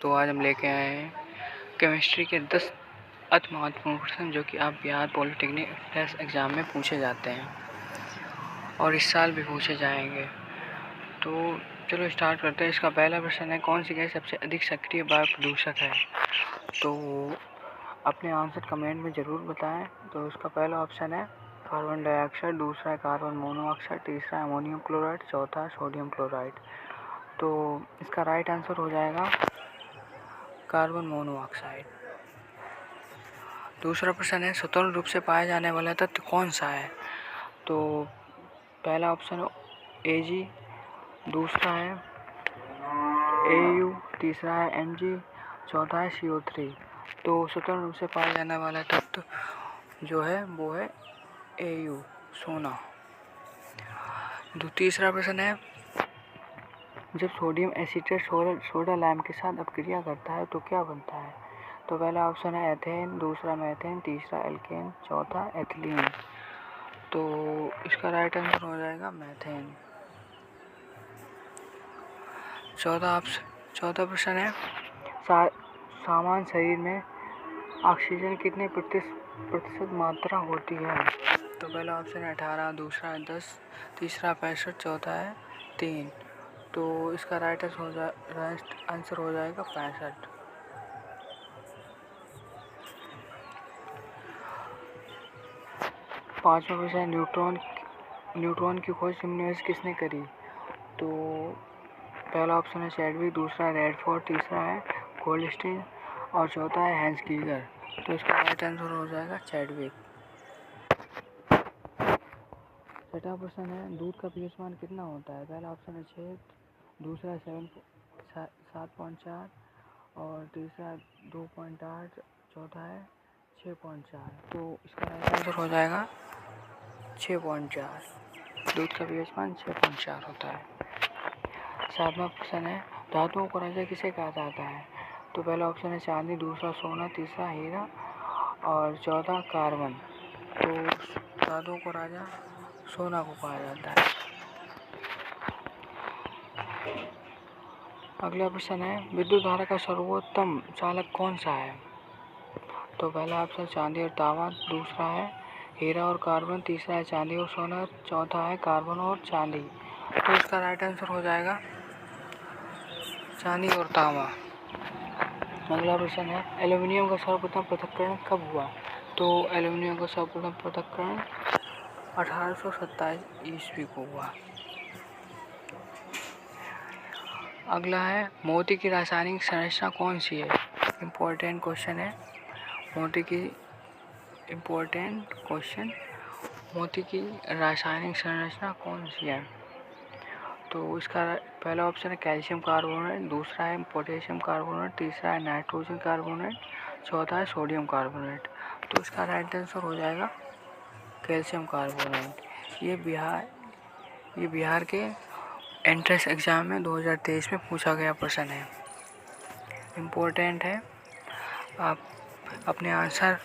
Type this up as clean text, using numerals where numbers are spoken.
तो आज हम लेके आए हैं केमिस्ट्री के 10 अति महत्वपूर्ण प्रश्न जो कि आप बिहार पॉलिटेक्निक टेस्ट एग्ज़ाम में पूछे जाते हैं और इस साल भी पूछे जाएंगे। तो चलो स्टार्ट करते हैं। इसका पहला प्रश्न है, कौन सी गैस सबसे अधिक सक्रिय वायु प्रदूषक है? तो अपने आंसर कमेंट में ज़रूर बताएं। तो इसका पहला ऑप्शन है कार्बन डाइऑक्साइड, दूसरा है कार्बन मोनोऑक्साइड, तीसरा है अमोनियम क्लोराइड, चौथा है सोडियम क्लोराइड। तो इसका राइट आंसर हो जाएगा कार्बन मोनोऑक्साइड। दूसरा प्रश्न है, स्वतंत्र रूप से पाया जाने वाला तत्व कौन सा है? तो पहला ऑप्शन Ag, दूसरा है Au, तीसरा है Mg, चौथा है CO3। तो स्वतंत्र रूप से पाया जाने वाला तत्व जो है वो है Au, सोना। तीसरा प्रश्न है, जब सोडियम एसीटेट सोडा लाइम के साथ अपक्रिया करता है तो क्या बनता है? तो पहला ऑप्शन है एथेन, दूसरा मैथेन, तीसरा एल्केन, चौथा एथिलीन। तो इसका राइट आंसर हो जाएगा मैथेन। चौथा प्रश्न है, सामान्य शरीर में ऑक्सीजन कितने प्रतिशत मात्रा होती है? तो पहला ऑप्शन है 18, दूसरा है 10, तीसरा 65, चौथा है 3। तो इसका राइट आंसर हो जाएगा 65। पांचवा प्रश्न है, न्यूट्रॉन की खोज निम्न में से किसने करी? तो पहला ऑप्शन है चैडविक, दूसरा है रैदरफोर्ड, तीसरा है गोल्डस्टीन और चौथा है हैंस गीगर। तो इसका राइट आंसर हो जाएगा चैडविक। छठा प्रश्न है, दूध का पीएच मान कितना होता है? पहला ऑप्शन है 6, दूसरा 7.4 और तीसरा 2.8, चौथा है 6.4। तो इसका राइट आंसर हो जाएगा 6.4। दूध का पीएच मान 6.4 होता है। सातवां प्रश्न है, धातुओं को राजा किसे कहा जाता है? तो पहला ऑप्शन है चांदी, दूसरा सोना, तीसरा हीरा और चौथा कार्बन। तो धातुओं को राजा सोना को कहा जाता है। अगला प्रश्न है, विद्युत धारा का सर्वोत्तम चालक कौन सा है? तो पहला ऑप्शन चांदी और तांबा, दूसरा है हीरा और कार्बन, तीसरा है चांदी और सोना, चौथा है कार्बन और चांदी। तो इसका राइट आंसर हो जाएगा चांदी और तांबा। अगला प्रश्न है, एल्यूमिनियम का सर्वप्रथम पृथक्करण कब हुआ? तो एल्यूमिनियम का सर्वप्रथम पृथक्करण 1827 ईस्वी को हुआ। अगला है, मोती की रासायनिक संरचना कौन सी है? इम्पोर्टेंट क्वेश्चन है मोती की रासायनिक संरचना कौन सी है? तो इसका पहला ऑप्शन है कैल्शियम कार्बोनेट, दूसरा है पोटेशियम कार्बोनेट, तीसरा है नाइट्रोजन कार्बोनेट, चौथा है सोडियम कार्बोनेट। तो इसका राइट आंसर हो जाएगा कैल्शियम कार्बोनेट। ये बिहार के एंट्रेंस एग्ज़ाम में 2023 में पूछा गया प्रश्न है, इम्पोर्टेंट है। आप अपने आंसर